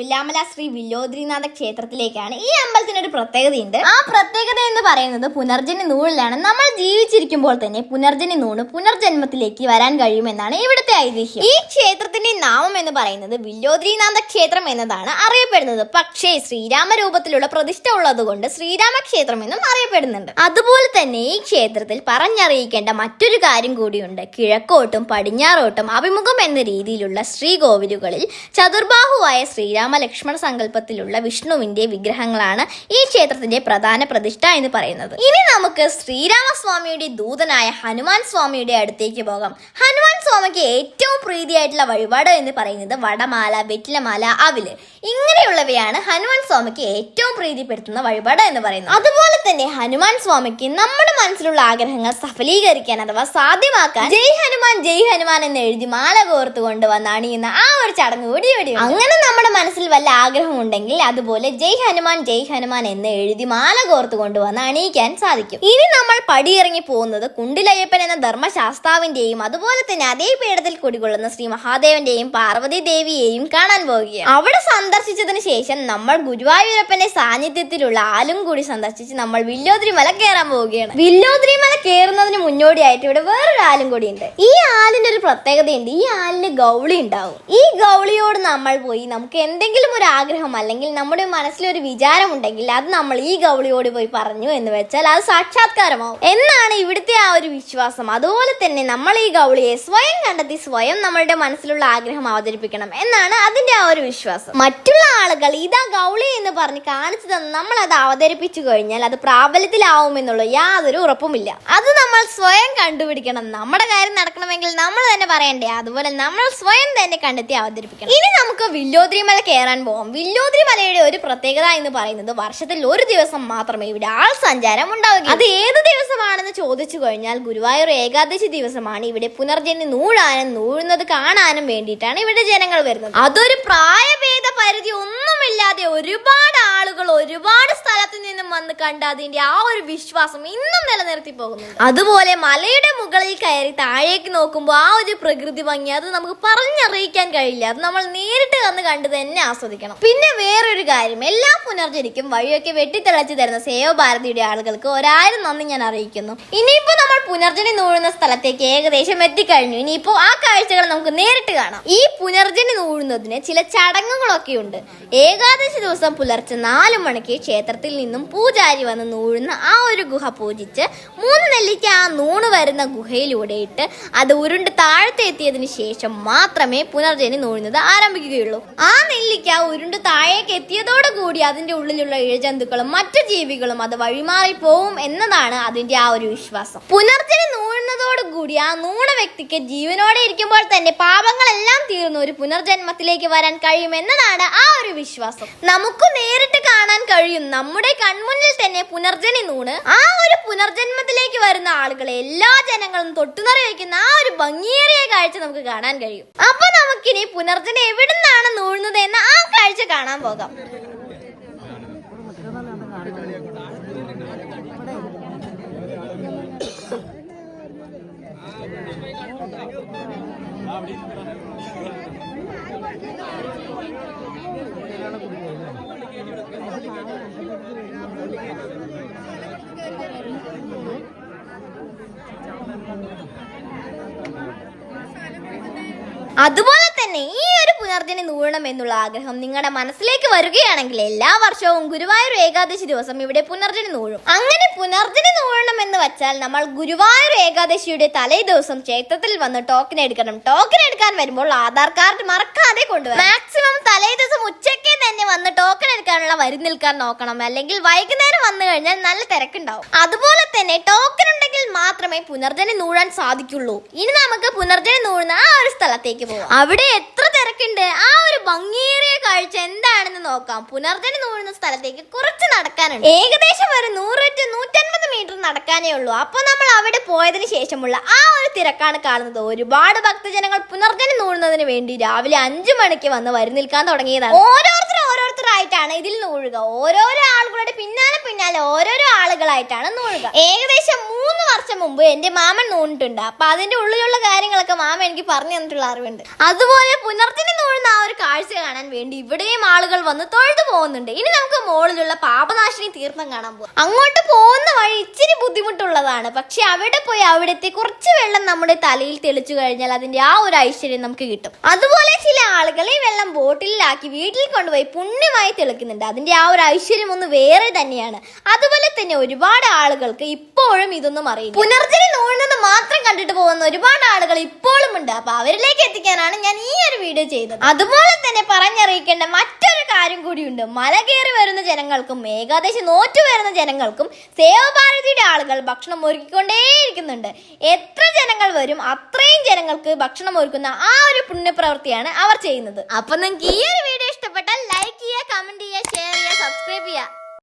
തിരുവില്ലാമല ശ്രീ വില്ലോദ്രിനാഥ ക്ഷേത്രത്തിലേക്കാണ്. ഈ അമ്പലത്തിനൊരു പ്രത്യേകതയുണ്ട്. ആ പ്രത്യേകത എന്ന് പറയുന്നത് പുനർജനി നൂഴിലാണ്. നമ്മൾ ജീവിച്ചിരിക്കുമ്പോൾ തന്നെ പുനർജനി നൂണ് പുനർജന്മത്തിലേക്ക് വരാൻ കഴിയുമെന്നാണ് ഇവിടുത്തെ ഐതിഹ്യം. ഈ ക്ഷേത്രത്തിന്റെ നാമം എന്ന് പറയുന്നത് വില്ലോദ്രിനാഥ ക്ഷേത്രം എന്നതാണ് അറിയപ്പെടുന്നത്. പക്ഷേ ശ്രീരാമ രൂപത്തിലുള്ള പ്രതിഷ്ഠ ഉള്ളതുകൊണ്ട് ശ്രീരാമക്ഷേത്രം എന്നും അറിയപ്പെടുന്നുണ്ട്. അതുപോലെ തന്നെ ഈ ക്ഷേത്രത്തിൽ പറഞ്ഞറിയിക്കേണ്ട മറ്റൊരു കാര്യം കൂടിയുണ്ട്. കിഴക്കോട്ടും പടിഞ്ഞാറോട്ടും അഭിമുഖം എന്ന രീതിയിലുള്ള ശ്രീകോവിലുകളിൽ ചതുർബാഹുവായ ശ്രീരാമ ലക്ഷ്മണ സങ്കല്പത്തിലുള്ള വിഷ്ണുവിന്റെ വിഗ്രഹങ്ങളാണ് ഈ ക്ഷേത്രത്തിന്റെ പ്രധാന പ്രതിഷ്ഠ എന്ന് പറയുന്നത്. ഇനി നമുക്ക് ശ്രീരാമസ്വാമിയുടെ ദൂതനായ ഹനുമാൻ സ്വാമിയുടെ അടുത്തേക്ക് പോകാം. ഹനുമാൻ സ്വാമിക്ക് ഏറ്റവും പ്രീതിയായിട്ടുള്ള വഴിപാട് എന്ന് പറയുന്നത് വടമാല, വെറ്റിലമാല, അവില് ഇങ്ങനെയുള്ളവയാണ് ഹനുമാൻ സ്വാമിക്ക് ഏറ്റവും പ്രീതിപ്പെടുത്തുന്ന വഴിപാട് എന്ന് പറയുന്നത്. അതുപോലെ തന്നെ ഹനുമാൻ സ്വാമിക്ക് നമ്മുടെ മനസ്സിലുള്ള ആഗ്രഹങ്ങൾ സഫലീകരിക്കാൻ അഥവാ സാധ്യമാക്കാൻ ജയ് ഹനുമാൻ എന്ന് എഴുതി മാല കോർത്ത് കൊണ്ടുവന്ന് അണിയുന്ന ആ ഒരു ചടങ്ങ് കൂടി അങ്ങനെ നമ്മുടെ മനസ്സിൽ വല്ല ആഗ്രഹം ഉണ്ടെങ്കിൽ അതുപോലെ ജയ് ഹനുമാൻ എന്ന് എഴുതി മാല കോർത്ത് കൊണ്ടുവന്ന് അണിയിക്കാൻ സാധിക്കും. ഇനി നമ്മൾ പടിയിറങ്ങി പോകുന്നത് കുണ്ടിലയ്യപ്പൻ എന്ന ധർമ്മശാസ്താവിന്റെയും അതുപോലെ തന്നെ അതേ പീഠത്തിൽ കുടികൊള്ളുന്ന ശ്രീ മഹാദേവന്റെയും പാർവതി ദേവിയെയും കാണാൻ പോവുകയാണ്. അവിടെ സന്ദർശിച്ചതിന് ശേഷം നമ്മൾ ഗുരുവായൂരപ്പന്റെ സാന്നിധ്യത്തിലുള്ള ആലും കൂടി സന്ദർശിച്ച് നമ്മൾ വില്ലോദ്രിമല കയറാൻ പോവുകയാണ്. വില്ലോദ്രിമല കയറുന്നതിന് മുന്നോടിയായിട്ട് ഇവിടെ വേറൊരു ആലും കൂടി ഉണ്ട്. ഈ ആലിന്റെ ഒരു പ്രത്യേകതയുണ്ട്. ഈ ആലിന് ഗൗളി ഉണ്ടാവും. ഈ ഗൗളിയോട് നമ്മൾ പോയി നമുക്ക് എന്തെങ്കിലും ഒരു ആഗ്രഹം അല്ലെങ്കിൽ നമ്മുടെ മനസ്സിലൊരു വിചാരം ഉണ്ടെങ്കിൽ അത് നമ്മൾ ഈ ഗൗളിയോട് പോയി പറഞ്ഞു എന്ന് വെച്ചാൽ അത് സാക്ഷാത്കാരമാവും എന്നാണ് ഇവിടുത്തെ ആ ഒരു വിശ്വാസം. അതുപോലെ തന്നെ നമ്മൾ ഈ ഗൗളിയെ സ്വയം കണ്ടെത്തി സ്വയം നമ്മളുടെ മനസ്സിലുള്ള ആഗ്രഹം അവതരിപ്പിക്കണം എന്നാണ് അതിന്റെ ആ ഒരു വിശ്വാസം. മറ്റുള്ള ആളുകൾ ഇതാ ഗൗളി എന്ന് പറഞ്ഞ് കാണിച്ചു തന്ന് നമ്മൾ അത് അവതരിപ്പിച്ചു കഴിഞ്ഞാൽ അത് പ്രാബല്യത്തിലാവുമെന്നുള്ള യാതൊരു ഉറപ്പുമില്ല. അത് നമ്മൾ സ്വയം കണ്ടുപിടിക്കണം. നമ്മുടെ കാര്യം നടക്കണമെങ്കിൽ നമ്മൾ തന്നെ പറയണ്ടേ. അതുപോലെ നമ്മൾ സ്വയം തന്നെ കണ്ടെത്തി അവതരിപ്പിക്കണം. ഇനി നമുക്ക് വില്ലോദ്രിമല കയറാൻ പോകാം. വില്ലോദ്രിമലയുടെ ഒരു പ്രത്യേകത എന്ന് പറയുന്നത് വർഷത്തിൽ ഒരു ദിവസം മാത്രമേ ഇവിടെ ആൾ സഞ്ചാരം ഉണ്ടാവുക. അത് ഏത് ദിവസമാണെന്ന് ചോദിച്ചു കഴിഞ്ഞാൽ ഗുരുവായൂർ ഏകാദശി ദിവസമാണ്. ഇവിടെ പുനർജനി നൂഴുന്നത് കാണാനും വേണ്ടിയിട്ടാണ് ഇവിടെ ജനങ്ങൾ വരുന്നത്. അതൊരു പ്രായഭേദ പരിധി ഒന്നുമില്ലാതെ ഒരുപാട് ആളുകൾ ഒരുപാട് സ്ഥലത്ത് നിന്നും വന്ന് കണ്ട് അതിന്റെ ആ ഒരു വിശ്വാസം ഇന്നും നിലനിർത്തി പോകുന്നുണ്ട്. അതുപോലെ മലയുടെ മുകളിൽ കയറി താഴേക്ക് നോക്കുമ്പോൾ ആ ഒരു പ്രകൃതി ഭംഗി അത് നമുക്ക് പറഞ്ഞറിയിക്കാൻ കഴിയില്ല. അത് നമ്മൾ നേരിട്ട് വന്ന് കണ്ട് തന്നെ ആസ്വദിക്കണം. പിന്നെ വേറൊരു കാര്യം, എല്ലാ പുനർജനിക്കും വഴിയൊക്കെ വെട്ടിത്തിളച്ചു തരുന്ന സേവഭാരതിയുടെ ആളുകൾക്ക് 1000 നന്ദി ഞാൻ അറിയിക്കുന്നു. ഇനിയിപ്പോ നമ്മൾ പുനർജനി നൂഴുന്ന സ്ഥലത്തേക്ക് ഏകദേശം എത്തിക്കഴിഞ്ഞു. ഇനിയിപ്പോ ആ കാഴ്ചകൾ നമുക്ക് നേരിട്ട് കാണാം. ഈ പുനർജനി നൂഴുന്നതിന് ചില ചടങ്ങുകളൊക്കെ ഉണ്ട്. ഏകാദശി ദിവസം പുലർച്ചെ 4 മണിക്ക് ക്ഷേത്രത്തിൽ നിന്നും പൂജാരി വന്ന് നൂഴുന്ന ആ ഒരു ഗുഹ പൂജിച്ച് 3 നെല്ലിക്ക ആ നൂണ് വരുന്ന ഗുഹയിലൂടെ ഇട്ട് അത് ഉരുണ്ട് താഴത്തെ എത്തിയതിനു ശേഷം മാത്രമേ പുനർജനി നൂഴുന്നത് ആരംഭിക്കുകയുള്ളൂ. ആ നെല്ലിക്ക ഉരുണ്ട് താഴേക്ക് എത്തിയതോടുകൂടി അതിന്റെ ഉള്ളിലുള്ള ഇഴജന്തുക്കളും മറ്റു ജീവികളും അത് വഴിമാറി പോവും എന്നതാണ് അതിന്റെ ആ ഒരു വിശ്വാസം. പുനർജനി നൂഴുന്നതോടുകൂടി ആ നൂണ വ്യക്തിക്ക് ജീവനോടെ ഇരിക്കുമ്പോൾ തന്നെ പാപങ്ങളെല്ലാം തീർന്ന ഒരു പുനർജന്മത്തിലേക്ക് വരാൻ കഴിയുമെന്നതാണ് ആ ഒരു വിശ്വാസം. നമുക്ക് നേരിട്ട് കാണാൻ കഴിയും. നമ്മുടെ കൺമുന്നിൽ തന്നെ പുനർജനി നൂണ് ആ ഒരു പുനർജന്മത്തിലേക്ക് വരുന്ന ആളുകളെ എല്ലാ ജനങ്ങളും തൊട്ടുനിറ വയ്ക്കുന്ന ആ ഒരു ഭംഗിയേറിയ കാഴ്ച നമുക്ക് കാണാൻ കഴിയും. അപ്പൊ നമുക്കിനി പുനർജനി എവിടുന്നാണ് നൂഴുന്നത് എന്ന ആ കാഴ്ച കാണാൻ പോകാം. അതുപോലെ തന്നെ ഈ ഒരു പുനർജനി നൂഴണം എന്നുള്ള ആഗ്രഹം നിങ്ങളുടെ മനസ്സിലേക്ക് വരികയാണെങ്കിൽ എല്ലാ വർഷവും ഗുരുവായൂർ ഏകാദശി ദിവസം ഇവിടെ പുനർജനി നൂഴും. അങ്ങനെ പുനർജനി നൂഴണം എന്ന് വെച്ചാൽ നമ്മൾ ഗുരുവായൂർ ഏകാദശിയുടെ തലേ ദിവസം ക്ഷേത്രത്തിൽ വന്ന് ടോക്കൺ എടുക്കണം. ടോക്കൺ എടുക്കാൻ വരുമ്പോൾ ആധാർ കാർഡ് മറക്കാതെ കൊണ്ടുവരണം. മാക്സിമം തലേ ദിവസം ഉച്ചയ്ക്ക് തന്നെ വന്ന് ടോക്കൺ എടുക്കാനുള്ള വരി നിൽക്കാൻ നോക്കണം. അല്ലെങ്കിൽ വൈകുന്നേരം വന്നു കഴിഞ്ഞാൽ നല്ല തിരക്കുണ്ടാവും. അതുപോലെ തന്നെ ടോക്കൺ ഉണ്ടെങ്കിൽ മാത്രമേ പുനർജനി നൂഴാൻ സാധിക്കുള്ളൂ. ഇനി നമുക്ക് പുനർജനി നൂഴുന്ന ആ ഒരു സ്ഥലത്തേക്ക് പോകാം. അവിടെ എത്ര തിരക്കുണ്ട്, ആ ഒരു ഭംഗിയേറിയ കാഴ്ച എന്താണെന്ന് നോക്കാം. പുനർജനി നൂഴുന്ന സ്ഥലത്തേക്ക് കുറച്ച് നടക്കാനുണ്ട്. ഏകദേശം ഒരു 100-150 മീറ്റർ നടക്കാനേ ഉള്ളൂ. അപ്പൊ നമ്മൾ അവിടെ പോയതിനു ശേഷമുള്ള ആ ഒരു തിരക്കാണ് കാണുന്നത്. ഒരുപാട് ഭക്തജനങ്ങൾ പുനർജനി നൂഴുന്നതിന് വേണ്ടി രാവിലെ 5 മണിക്ക് വന്ന് വരി നിൽക്കാൻ തുടങ്ങിയതാണ്. ഓരോരുത്തരായിട്ടാണ് ഇതിൽ നൂഴുക. ഓരോരോ ആളുകളുടെ പിന്നാലെ ഓരോരോ ആളുകളായിട്ടാണ് നൂഴുക. ഏകദേശം 3 വർഷം മുമ്പ് എന്റെ മാമൻ നൂണിട്ടുണ്ട്. അപ്പൊ അതിന്റെ ഉള്ളിലുള്ള കാര്യങ്ങളൊക്കെ മാമ എനിക്ക് പറഞ്ഞു തന്നിട്ടുള്ള അറിവുണ്ട്. അതുപോലെ പുനർജനി നൂഴുന്ന ആ ഒരു കാഴ്ച കാണാൻ വേണ്ടി ഇവിടെയും ആളുകൾ വന്ന് തൊഴുതു പോകുന്നുണ്ട്. ഇനി നമുക്ക് മുകളിലുള്ള പാപനാശിനി തീർത്ഥം കാണാൻ പോകാം. അങ്ങോട്ട് പോകുന്ന വഴി ഇച്ചിരി ബുദ്ധിമുട്ടുള്ളതാണ്. പക്ഷെ അവിടെ പോയി അവിടുത്തെ കുറച്ച് വെള്ളം നമ്മുടെ തലയിൽ തെളിച്ചു കഴിഞ്ഞാൽ അതിന്റെ ആ ഒരു ഐശ്വര്യം നമുക്ക് കിട്ടും. അതുപോലെ ചില ആളുകൾ ഈ വെള്ളം ബോട്ടിലാക്കി വീട്ടിൽ കൊണ്ടുപോയി പുണ്യമായി തെളിക്കുന്നുണ്ട്. അതിന്റെ ആ ഒരു ഐശ്വര്യം ഒന്ന് വേറെ തന്നെയാണ്. അതുപോലെ തന്നെ ഒരുപാട് ആളുകൾക്ക് ഇപ്പോഴും ഇതൊന്നും അറിയില്ല. പുനർജനി നൂഴുന്നത് മാത്രം കണ്ടിട്ട് പോകുന്ന ഒരുപാട് ആളുകൾ ഇപ്പോഴും ഉണ്ട്. അപ്പൊ അവരിലേക്ക് എത്തിക്കാനാണ് ഞാൻ ഈ ഒരു വീഡിയോ ചെയ്തത്. അതുപോലെ തന്നെ പറഞ്ഞറിയിക്കേണ്ട മറ്റൊരു കാര്യം കൂടിയുണ്ട്. മല കയറി വരുന്ന ജനങ്ങൾക്കും ഏകാദശി നോറ്റു വരുന്ന ജനങ്ങൾക്കും സേവഭാരതിയുടെ ആളുകൾ ഭക്ഷണം ഒരുക്കിക്കൊണ്ടേയിരിക്കുന്നുണ്ട്. എത്ര ജനങ്ങൾ വരും അത്രയും ജനങ്ങൾക്ക് ഭക്ഷണം ഒരുക്കുന്ന ആ ഒരു പുണ്യപ്രവൃത്തിയാണ് അവർ ചെയ്യുന്നത്. അപ്പൊ നിങ്ങൾക്ക് ഈ ഒരു